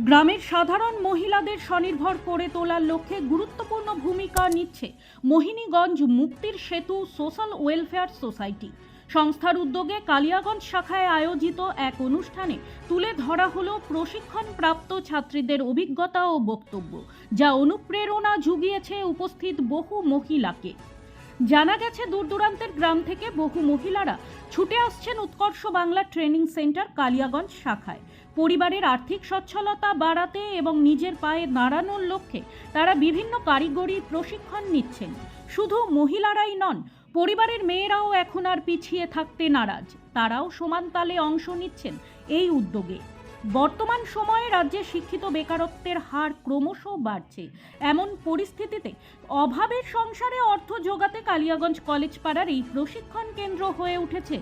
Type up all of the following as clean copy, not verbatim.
গ্রামের সাধারণ মহিলাদের স্বনির্ভর করে তোলার লক্ষ্যে গুরুত্বপূর্ণ ভূমিকা নিচ্ছে মোহিনীগঞ্জ মুক্তির সেতু সোশ্যাল ওয়েলফেয়ার সোসাইটি সংস্থার উদ্যোগে কালিয়াগঞ্জ শাখায় আয়োজিত এক অনুষ্ঠানে তুলে ধরা হলো প্রশিক্ষণপ্রাপ্ত ছাত্রীদের অভিজ্ঞতা ও বক্তব্য, যা অনুপ্রেরণা জুগিয়েছে উপস্থিত বহু মহিলাকে। জানা গেছে, দূর দূরান্তের গ্রাম থেকে বহু মহিলারা ছুটে আসছেন উৎকর্ষ বাংলা ট্রেনিং সেন্টার কালিয়াগঞ্জ শাখায়। পরিবারের আর্থিক সচ্ছলতা বাড়াতে এবং নিজের পায়ে দাঁড়ানোর লক্ষ্যে তারা বিভিন্ন কারিগরি প্রশিক্ষণ নিচ্ছেন। শুধু মহিলারাই নন, পরিবারের মেয়েরাও এখন আর পিছিয়ে থাকতে নারাজ। তারাও সমান তালে অংশ নিচ্ছেন এই উদ্যোগে। বর্তমান সময়ে রাজ্যে শিক্ষিত বেকারত্বের হার ক্রমশ বাড়ছে। এমন পরিস্থিতিতে অভাবের সংসারে অর্থ জোগাতে কালিয়াগঞ্জ কলেজ পাড়ার এই প্রশিক্ষণ কেন্দ্র হয়ে উঠেছে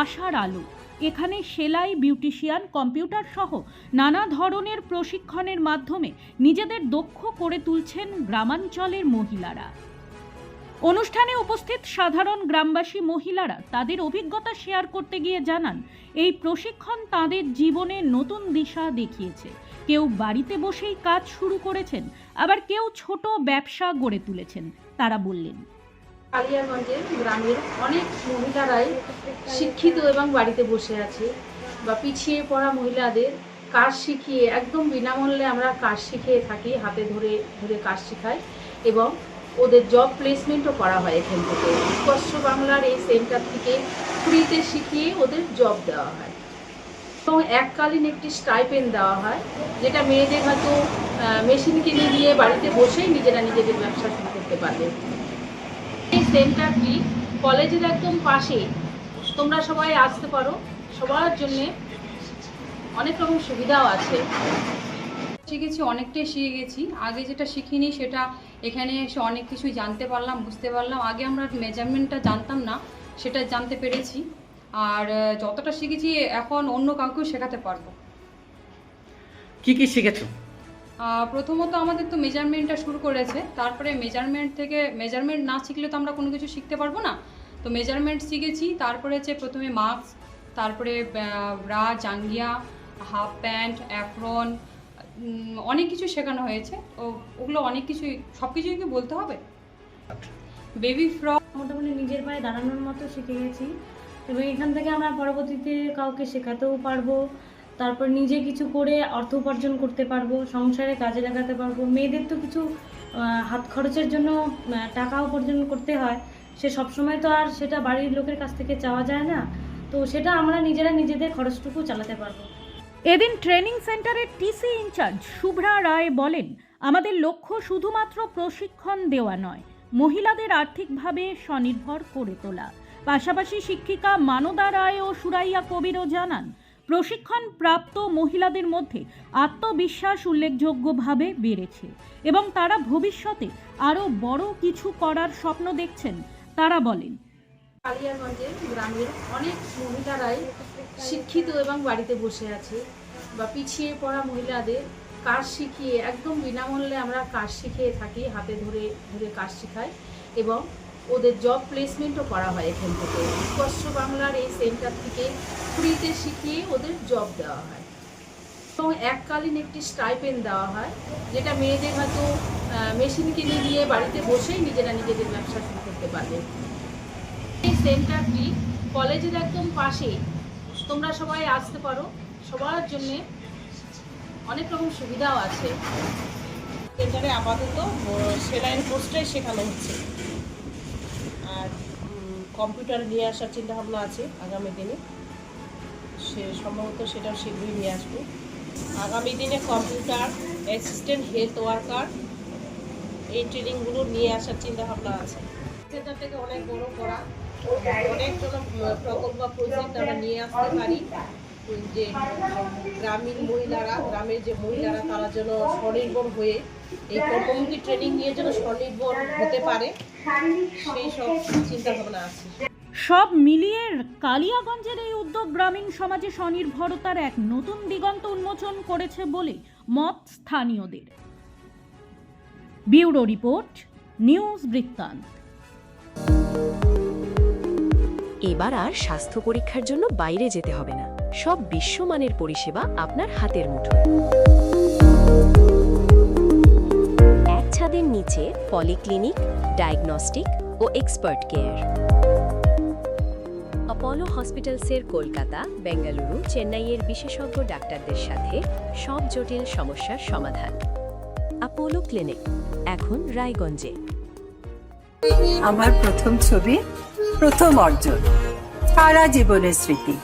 আশার আলো। এখানে সেলাই, বিউটিশিয়ান, কম্পিউটার সহ নানা ধরনের প্রশিক্ষণের মাধ্যমে নিজেদের দক্ষ করে তুলছেন গ্রামাঞ্চলের মহিলারা। অনুষ্ঠানে উপস্থিত সাধারণ গ্রামবাসী মহিলারা তাদের অভিজ্ঞতা শেয়ার করতে গিয়ে জানান, এই প্রশিক্ষণ তাদের জীবনে নতুন দিশা দেখিয়েছে। কেউ বাড়িতে বসেই কাজ শুরু করেছেন, আবার কেউ ছোট ব্যবসা গড়ে তুলেছেন। তারা বললেন, কালিয়াগঞ্জের গ্রামের অনেক মহিলারাই শিক্ষিত এবং বাড়িতে বসে আছে বা পিছিয়ে পড়া মহিলাদের কাজ শিখিয়ে একদম বিনামূল্যে আমরা কাজ শিখিয়ে থাকি, হাতে ধরে ধরে কাজ শেখাই এবং ওদের জব প্লেসমেন্টও করা হয়। এখান থেকে উৎকর্ষ বাংলার এই সেন্টার থেকে ফ্রিতে শিখিয়ে ওদের জব দেওয়া হয় এবং এককালীন একটি স্টাইপেন্ড দেওয়া হয়, যেটা মেয়েদের হয়তো মেশিন কিনে দিয়ে বাড়িতে বসেই নিজেরা নিজেদের ব্যবসা শুরু করতে পারবে। এই সেন্টারটি কলেজের একদম পাশে, তোমরা সবাই আসতে পারো। সবার জন্য অনেক রকম সুবিধাও আছে। শিখেছি, অনেকটাই শিখে গেছি। আগে যেটা শিখিনি সেটা এখানে এসে অনেক কিছুই জানতে পারলাম, বুঝতে পারলাম। আগে আমরা মেজারমেন্টটা জানতাম না, সেটা জানতে পেরেছি। আর যতটা শিখেছি এখন অন্য কাউকেও শেখাতে পারবো। কি কি শিখেছো? প্রথমত আমাদের তো মেজারমেন্টটা শুরু করেছে, তারপরে মেজারমেন্ট না শিখলে তো আমরা কোনো কিছু শিখতে পারবো না। তো মেজারমেন্ট শিখেছি, তারপরে হচ্ছে প্রথমে মাস্ক, তারপরে ব্রা, জাঙ্গিয়া, হাফ প্যান্ট, অ্যাপ্রন, অনেক কিছু শেখানো হয়েছে। ওগুলো অনেক কিছুই, সব কিছুই কি বলতে হবে? Baby frock. মোটামুটি নিজের পায়ে দাঁড়ানোর মতো শিখে গেছি এবং এখান থেকে আমরা পরবর্তীতে কাউকে শেখাতেও পারবো। তারপর নিজে কিছু করে অর্থ উপার্জন করতে পারবো, সংসারে কাজে লাগাতে পারবো। মেয়েদের তো কিছু হাত খরচের জন্য টাকা উপার্জন করতে হয়, সে সবসময় তো আর সেটা বাড়ির লোকের কাছ থেকে চাওয়া যায় না। তো সেটা আমরা নিজেরা নিজেদের খরচটুকু চালাতে পারবো। এদিন ট্রেনিং সেন্টারের টিসি ইনচার্জ শুভ্রা রায় বলেন, আমাদের লক্ষ্য শুধুমাত্র প্রশিক্ষণ দেওয়া নয়, মহিলাদের আর্থিকভাবে স্বনির্ভর করে তোলা। পাশাপাশি শিক্ষিকা মানদা রায় ও সুরাইয়া কবিরও জানান, প্রশিক্ষণ প্রাপ্ত মহিলাদের মধ্যে আত্মবিশ্বাস উল্লেখযোগ্যভাবে বেড়েছে এবং তারা ভবিষ্যতে আরও বড় কিছু করার স্বপ্ন দেখছেন। তারা বলেন, কালিয়াগঞ্জের গ্রামের অনেক মহিলারাই শিক্ষিত এবং বাড়িতে বসে আছে বা পিছিয়ে পড়া মহিলাদের কাজ শিখিয়ে একদম বিনামূল্যে আমরা কাজ শিখিয়ে থাকি, হাতে ধরে ধরে কাজ শেখাই এবং ওদের জব প্লেসমেন্টও করা হয়। এখান থেকে উৎকর্ষ বাংলার এই সেন্টার থেকে ফ্রিতে শিখিয়ে ওদের জব দেওয়া হয় এবং এককালীন একটি স্টাইপেন্ড দেওয়া হয়, যেটা মেয়েদের হয়তো মেশিন কিনে দিয়ে বাড়িতে বসেই নিজেরা নিজেদের ব্যবসা শুরু করতে পারবে। এই সেন্টারটি কলেজের একদম পাশে, তোমরা সবাই আসতে পারো। সবার জন্য অনেক রকম সুবিধাও আছে। সেন্টারে আপাতত সেলাইয়ের কোর্সটাই শেখানো হচ্ছে, আর কম্পিউটার নিয়ে আসার চিন্তাভাবনা আছে আগামী দিনে। সে সম্ভবত সেটাও শীঘ্রই নিয়ে আসবো। আগামী দিনে কম্পিউটার, অ্যাসিস্ট্যান্ট, হেলথ ওয়ার্কার, এই ট্রেনিংগুলো নিয়ে আসার চিন্তাভাবনা আছে। সেন্টারটাকে অনেক বড় করা, অনেক প্রকল্প প্রজেক্ট আমরা নিয়ে আসতে পারি, যে গ্রামের যে মহিলারা তারা যেন স্বনির্ভর হয়ে এই কর্মমুখী ট্রেনিং নিয়ে যেন স্বনির্ভর হতে পারে, সেই সব চিন্তা ভাবনা আছে। সব মিলিয়ে কালিয়াগঞ্জের এই উদ্যোগ গ্রামীণ সমাজে স্বনির্ভরতার এক নতুন দিগন্ত উন্মোচন করেছে বলে মত স্থানীয়দের। ব্যুরো রিপোর্ট, নিউজ বৃত্তান্ত। এবার আর স্বাস্থ্য পরীক্ষার জন্য বাইরে যেতে হবে না, সব বিশ্বমানের পরিষেবা আপনার হাতের মুঠোয়। রয়েছে পলিক্লিনিক, ডায়াগনস্টিক ও এক্সপার্ট কেয়ার। অপোলো হসপিটালসের কলকাতা, বেঙ্গালুরু, চেন্নাইয়ের বিশেষজ্ঞ ডাক্তারদের সাথে সব জটিল সমস্যার সমাধান। অপোলো ক্লিনিক এখন রায়গঞ্জে। আমার প্রথম ছবি, প্রথম অর্জন, সারা জীবনের স্মৃতি,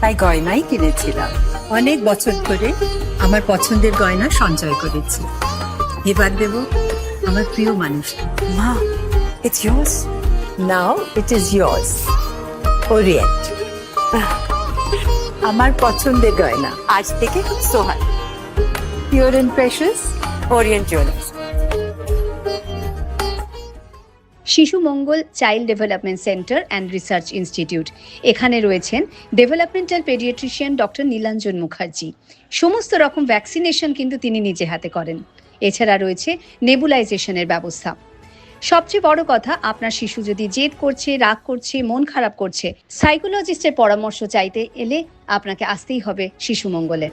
তাই গয়নাই কিনেছিলাম। অনেক বছর ধরে আমার পছন্দের গয়না সঞ্চয় করেছি। এবার দেব আমার প্রিয় মানুষ। মা, it's yours. Now it is yours. Orient, আমার পছন্দের গয়না আজ থেকে সোহান। Pure and precious, Orient jewellers. Shishu Mangal child development centre and research institute. এখানে রয়েছেন developmental paediatrician doctor Nilanjan Mukherjee. সমস্ত রকম ভ্যাকসিনেশন কিন্তু তিনি নিজে হাতে করেন। এছাড়া রয়েছে নেবুলাইজেশনের ব্যবস্থা। সবচেয়ে বড় কথা, আপনার শিশু যদি জেদ করছে, রাগ করছে, মন খারাপ করছে, সাইকোলজিস্টের পরামর্শ চাইতে এলে আপনাকে আসতেই হবে শিশু মঙ্গলে।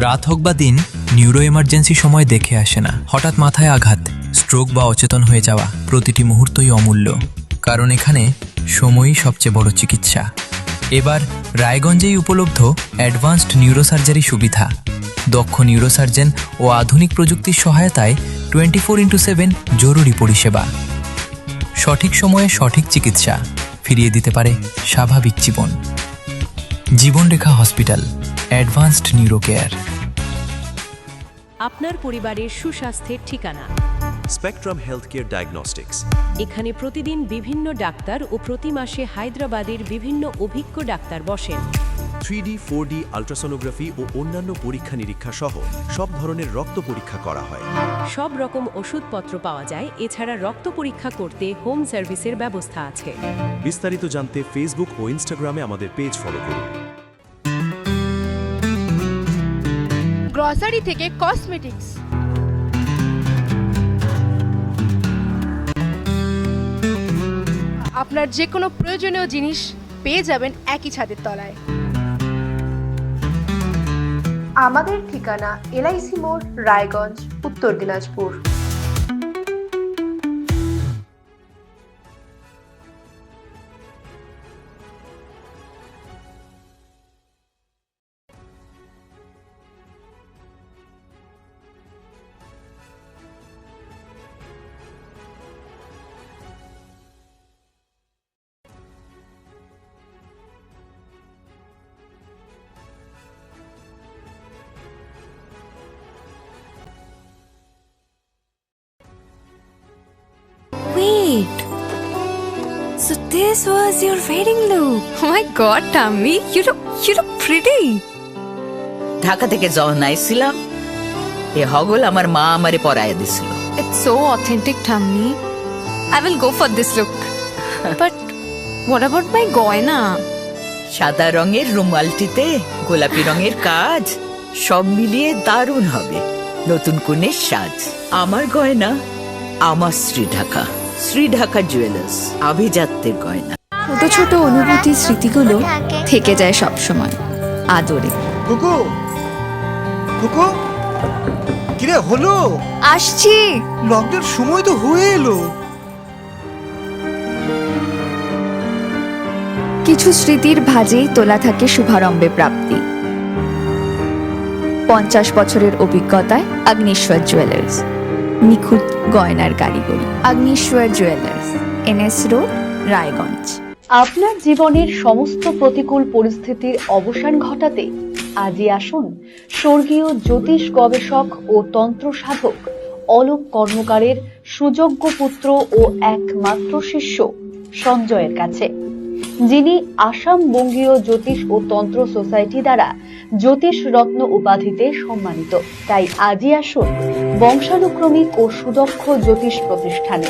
রাত হোক বা দিন, নিউরো এমার্জেন্সি সময় দেখে আসে না। হঠাৎ মাথায় আঘাত, স্ট্রোক বা অচেতন হয়ে যাওয়া, প্রতিটি মুহূর্তই অমূল্য, কারণ এখানে সময়ই সবচেয়ে বড় চিকিৎসা। এবার রায়গঞ্জেই উপলব্ধ অ্যাডভান্সড নিউরোসার্জারি সুবিধা। দক্ষ নিউরোসার্জন ও আধুনিক প্রযুক্তির সহায়তায় 24x7 জরুরি পরিষেবা। সঠিক সময়ে সঠিক চিকিৎসা ফিরিয়ে দিতে পারে স্বাভাবিক জীবন। জীবনরেখা হসপিটাল, অ্যাডভান্সড নিউরো কেয়ার। আপনার পরিবারের সুস্বাস্থ্যের ঠিকানা স্পেকট্রাম হেলথকেয়ার ডায়াগনস্টিক্স। এখানে প্রতিদিন বিভিন্ন ডাক্তার ও প্রতি মাসে হায়দ্রাবাদের বিভিন্ন অভিজ্ঞ ডাক্তার বসেন। 3D, 4D আল্ট্রাসোনোগ্রাফি ও অন্যান্য পরীক্ষা নিরীক্ষা সহ সব ধরনের রক্ত পরীক্ষা করা হয়। সব রকম ওষুধপত্র পাওয়া যায়। এছাড়া রক্ত পরীক্ষা করতে হোম সার্ভিসের ব্যবস্থা আছে। বিস্তারিত জানতে ফেসবুক ও ইনস্টাগ্রামে আমাদের পেজ ফলো করুন। গ্রসারি থেকে কসমেটিক্স, আপনার যে কোনো প্রয়োজনীয় জিনিস পেয়ে যাবেন একই ছাদের তলায়। আমাদের ঠিকানা LIC মোড়, রায়গঞ্জ, উত্তর Dinajpur. Wait, so this was your wedding look? Oh my god, Tammy, you look pretty. Dhaka থেকে যখন আইছিলাম, এ হগল আমার মা আমারে পরায় দিছিল। It's so authentic, Tammy. I will go for this look. But what about my goina? সাদা রঙের রুমালটিতে গোলাপি রঙের কাজ, সব মিলিয়ে দারুণ হবে নতুন কনের সাজ। আমার গয়না আমার শ্রীঢাকা জুয়েলার্স, আভিজাত্যের গয়না। ছোট ছোট অনুভূতি, স্মৃতিগুলো থেকে যায় সব সময় আদরে। কুকু কুকু, কিরে হলো? আসছি, লকডাউন সময় তো হয়ে এলো। কিছু স্মৃতির ভাজেই তোলা থাকে শুভারম্ভে প্রাপ্তি। 50 বছরের অভিজ্ঞতায় অগ্নিশ্বর জুয়েলার্স, নিখুঁত গয়নার কারিগরি। Agnishwar jewellers, NS road, Raiganj. আপনার জীবনের সমস্ত প্রতিকূল পরিস্থিতির অবসান ঘটাতে আজই আসুন স্বর্গীয় জ্যোতিষ গবেষক ও তন্ত্র সাধক অলোক কর্মকারের সুযোগ্য পুত্র ও একমাত্র শিষ্য সঞ্জয়ের কাছে, যিনি আসাম বঙ্গীয় জ্যোতিষ ও তন্ত্র সোসাইটি দ্বারা জ্যোতিষ রত্ন উপাধিতে সম্মানিত। তাই আজই আসুন বংশানুক্রমিক ও সুদক্ষ জ্যোতিষ প্রতিষ্ঠানে।